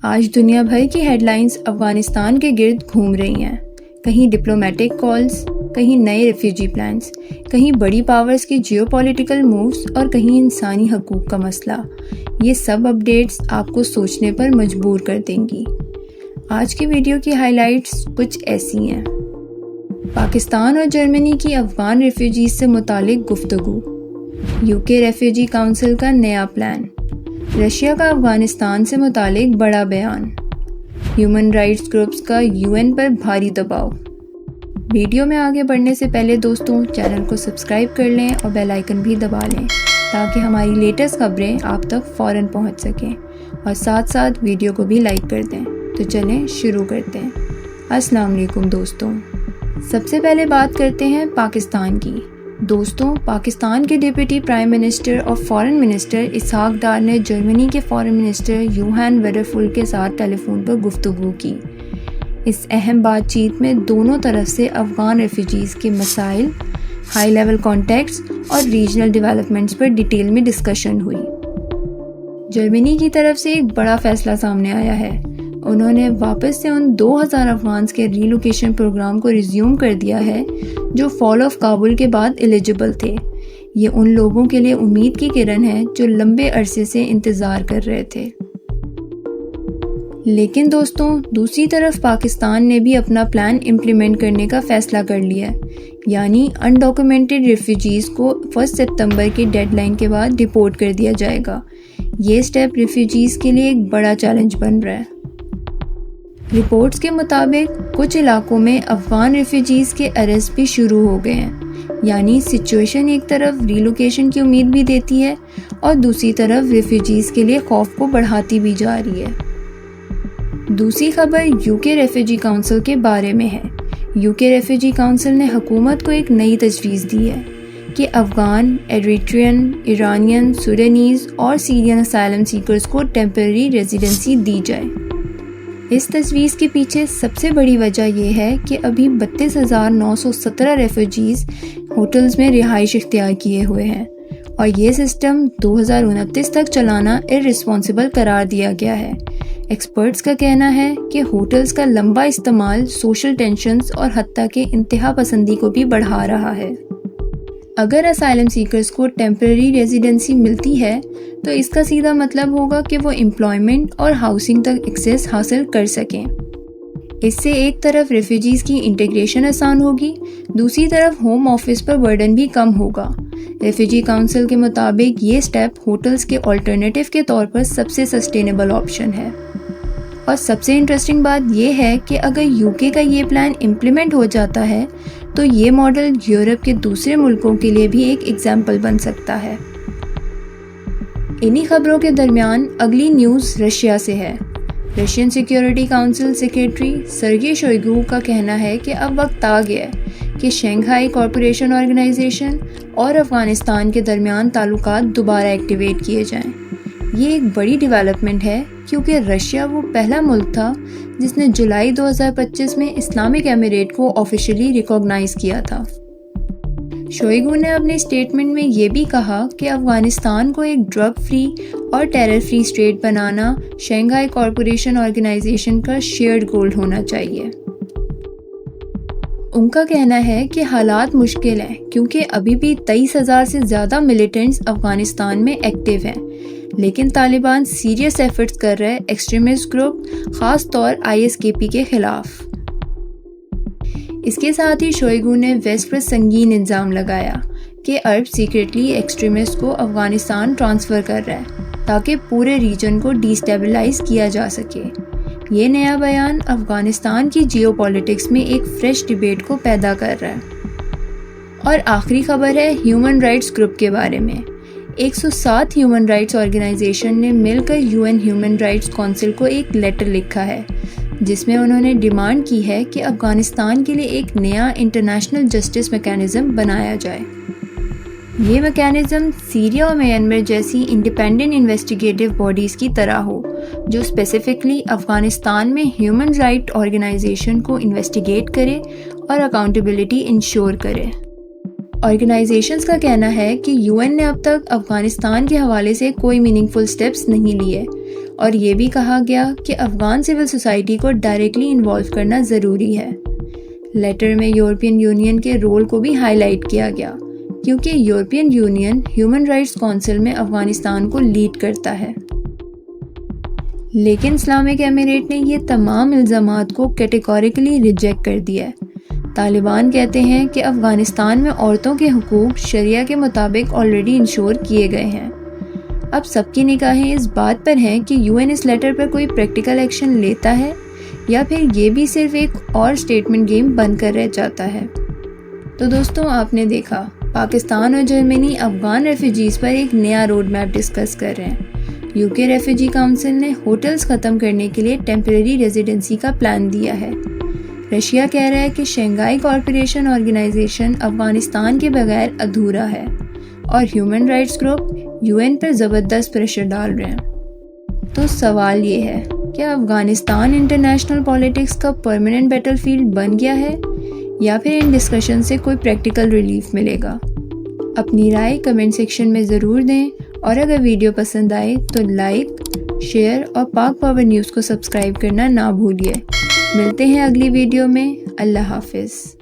آج دنیا بھر کی ہیڈ لائنز افغانستان کے گرد گھوم رہی ہیں، کہیں ڈپلومیٹک کالز، کہیں نئے ریفیوجی پلانز، کہیں بڑی پاورز کی جیو پولیٹیکل مووز اور کہیں انسانی حقوق کا مسئلہ۔ یہ سب اپڈیٹس آپ کو سوچنے پر مجبور کر دیں گی۔ آج کی ویڈیو کی ہائی لائٹس کچھ ایسی ہیں۔ پاکستان اور جرمنی کی افغان ریفیوجیز سے متعلق گفتگو، UK ریفیوجی کونسل کا نیا پلان، رشیا کا افغانستان سے متعلق بڑا بیان، ہیومن رائٹس گروپس کا UN پر بھاری دباؤ۔ ویڈیو میں آگے بڑھنے سے پہلے دوستوں چینل کو سبسکرائب کر لیں اور بیل آئیکن بھی دبا لیں تاکہ ہماری لیٹسٹ خبریں آپ تک فوراً پہنچ سکیں، اور ساتھ ساتھ ویڈیو کو بھی لائک کر دیں۔ تو چلیں شروع کرتے ہیں۔ السلام علیکم دوستوں، سب سے پہلے بات کرتے ہیں پاکستان کی۔ دوستوں، پاکستان کے ڈپٹی پرائم منسٹر اور فارن منسٹر اسحاق ڈار نے جرمنی کے فارن منسٹر یوہان ویڈرفل کے ساتھ ٹیلی فون پر گفتگو کی۔ اس اہم بات چیت میں دونوں طرف سے افغان ریفیوجیز کے مسائل، ہائی لیول کانٹیکٹس اور ریجنل ڈیولپمنٹس پر ڈیٹیل میں ڈسکشن ہوئی۔ جرمنی کی طرف سے ایک بڑا فیصلہ سامنے آیا ہے۔ انہوں نے واپس سے ان 2000 افغانز کے ری لوکیشن پروگرام کو ریزیوم کر دیا ہے جو فال آف کابل کے بعد ایلیجبل تھے۔ یہ ان لوگوں کے لیے امید کی کرن ہے جو لمبے عرصے سے انتظار کر رہے تھے۔ لیکن دوستوں، دوسری طرف پاکستان نے بھی اپنا پلان امپلیمنٹ کرنے کا فیصلہ کر لیا ہے، یعنی انڈاکومنٹڈ ریفیوجیز کو 1 ستمبر کی ڈیڈ لائن کے بعد ڈپورٹ کر دیا جائے گا۔ یہ سٹیپ ریفیوجیز کے لیے ایک بڑا چیلنج بن رہا ہے۔ رپورٹس کے مطابق کچھ علاقوں میں افغان ریفیوجیز کے اریسٹ بھی شروع ہو گئے ہیں، یعنی سچویشن ایک طرف ری لوکیشن کی امید بھی دیتی ہے اور دوسری طرف ریفیوجیز کے لیے خوف کو بڑھاتی بھی جا رہی ہے۔ دوسری خبر UK ریفیوجی کونسل کے بارے میں ہے۔ UK ریفیوجی کونسل نے حکومت کو ایک نئی تجویز دی ہے کہ افغان، ایریٹرین، ایرانین، سوڈانیز اور سیرین اسائلم سیکرز کو ٹیمپرری ریزیڈنسی دی جائے۔ اس تجویز کے پیچھے سب سے بڑی وجہ یہ ہے کہ ابھی 32,917 ریفیوجیز ہوٹلز میں رہائش اختیار کیے ہوئے ہیں، اور یہ سسٹم 2029 تک چلانا ارریسپانسبل قرار دیا گیا ہے۔ ایکسپرٹس کا کہنا ہے کہ ہوٹلز کا لمبا استعمال سوشل ٹینشنز اور حتیٰ کہ انتہا پسندی کو بھی بڑھا رہا ہے۔ اگر اسائلم سیکرز کو ٹیمپرری ریزیڈنسی ملتی ہے تو اس کا سیدھا مطلب ہوگا کہ وہ امپلائمنٹ اور ہاؤسنگ تک ایکسیس حاصل کر سکیں۔ اس سے ایک طرف ریفیوجیز کی انٹیگریشن آسان ہوگی، دوسری طرف ہوم آفس پر برڈن بھی کم ہوگا۔ ریفیوجی کونسل کے مطابق یہ سٹیپ ہوٹلز کے آلٹرنیٹیو کے طور پر سب سے سسٹینیبل آپشن ہے۔ اور سب سے انٹرسٹنگ بات یہ ہے کہ اگر UK کا یہ پلان امپلیمنٹ ہو جاتا ہے تو یہ ماڈل یورپ کے دوسرے ملکوں کے لیے بھی ایک ایگزامپل بن سکتا ہے۔ انہی خبروں کے درمیان اگلی نیوز رشیا سے ہے۔ رشین سیکیورٹی کونسل سیکریٹری سرگی شوئیگو کا کہنا ہے کہ اب وقت آ گیا ہے کہ شنگھائی کوآپریشن آرگنائزیشن اور افغانستان کے درمیان تعلقات دوبارہ ایکٹیویٹ کیے جائیں۔ یہ ایک بڑی ڈیولپمنٹ ہے کیونکہ رشیا وہ پہلا ملک تھا جس نے جولائی 2025 میں اسلامک ایمریٹ کو آفیشلی ریکاگنائز کیا تھا۔ شوئیگو نے اپنے اسٹیٹمنٹ میں یہ بھی کہا کہ افغانستان کو ایک ڈرگ فری اور ٹیرر فری اسٹیٹ بنانا شنگھائی کوآپریشن آرگنائزیشن کا شیئرڈ گول ہونا چاہیے۔ ان کا کہنا ہے کہ حالات مشکل ہیں کیونکہ ابھی بھی 23,000 سے زیادہ ملیٹنٹس افغانستان میں ایکٹیو ہیں، لیکن طالبان سیریس ایفرٹس کر رہے ایکسٹریمسٹ گروپ، خاص طور ISKP کے خلاف۔ اس کے ساتھ ہی شوئیگو نے ویسٹ پر سنگین الزام لگایا کہ عرب سیکریٹلی ایکسٹریمسٹ کو افغانستان ٹرانسفر کر رہا ہے تاکہ پورے ریجن کو ڈی اسٹیبلائز کیا جا سکے۔ یہ نیا بیان افغانستان کی جیو پالیٹکس میں ایک فریش ڈیبیٹ کو پیدا کر رہا ہے۔ اور آخری خبر ہے ہیومن رائٹس گروپ کے بارے میں۔ 107 ہیومن رائٹس آرگنائزیشن نے مل کر UN ہیومن رائٹس کونسل کو ایک لیٹر لکھا ہے جس میں انہوں نے ڈیمانڈ کی ہے کہ افغانستان کے لیے ایک نیا انٹرنیشنل جسٹس میکینزم بنایا جائے۔ یہ میکینزم سیریا اور میانمار جیسی انڈیپینڈنٹ انویسٹیگیٹو باڈیز کی طرح ہو جو اسپیسیفکلی افغانستان میں ہیومن رائٹ آرگنائزیشن کو انویسٹیگیٹ کرے اور اکاؤنٹیبلٹی انشور کرے۔ آرگنائزیشنز کا کہنا ہے کہ UN نے اب تک افغانستان کے حوالے سے کوئی میننگ فل سٹیپس نہیں لیے اور یہ بھی کہا گیا کہ افغان سول سوسائٹی کو ڈائریکٹلی انوالو کرنا ضروری ہے۔ لیٹر میں یورپین یونین کے رول کو بھی ہائی لائٹ کیا گیا، کیونکہ European union human rights council میں افغانستان کو لیڈ کرتا ہے۔ لیکن اسلامک ایمریٹ نے یہ تمام الزامات کو کیٹیگوریکلی ریجیکٹ کر دیا ہے۔ طالبان کہتے ہیں کہ افغانستان میں عورتوں کے حقوق شریعہ کے مطابق آلریڈی انشور کیے گئے ہیں۔ اب سب کی نگاہیں اس بات پر ہیں کہ UN اس لیٹر پر کوئی پریکٹیکل ایکشن لیتا ہے یا پھر یہ بھی صرف ایک اور سٹیٹمنٹ گیم بن کر رہ جاتا ہے۔ تو دوستوں، آپ نے دیکھا پاکستان اور جرمنی افغان ریفیوجیز پر ایک نیا روڈ میپ ڈسکس کر رہے ہیں۔ UK ریفیوجی کونسل نے ہوٹلز ختم کرنے کے لیے ٹیمپریری ریزیڈنسی کا پلان دیا ہے۔ رشیا کہہ رہا ہے کہ شنگھائی کارپوریشن آرگنائزیشن افغانستان کے بغیر ادھورا ہے، اور ہیومن رائٹس گروپ UN پر زبردست پریشر ڈال رہے ہیں۔ تو سوال یہ ہے، کیا افغانستان انٹرنیشنل پالیٹکس کا پرماننٹ بیٹل فیلڈ بن گیا ہے، یا پھر ان ڈسکشن سے کوئی پریکٹیکل ریلیف ملے گا؟ اپنی رائے کمنٹ سیکشن میں ضرور دیں، اور اگر ویڈیو پسند آئے تو لائک، شیئر اور پاک پاور نیوز کو سبسکرائب کرنا نہ بھولیے۔ ملتے ہیں اگلی ویڈیو میں۔ اللہ حافظ۔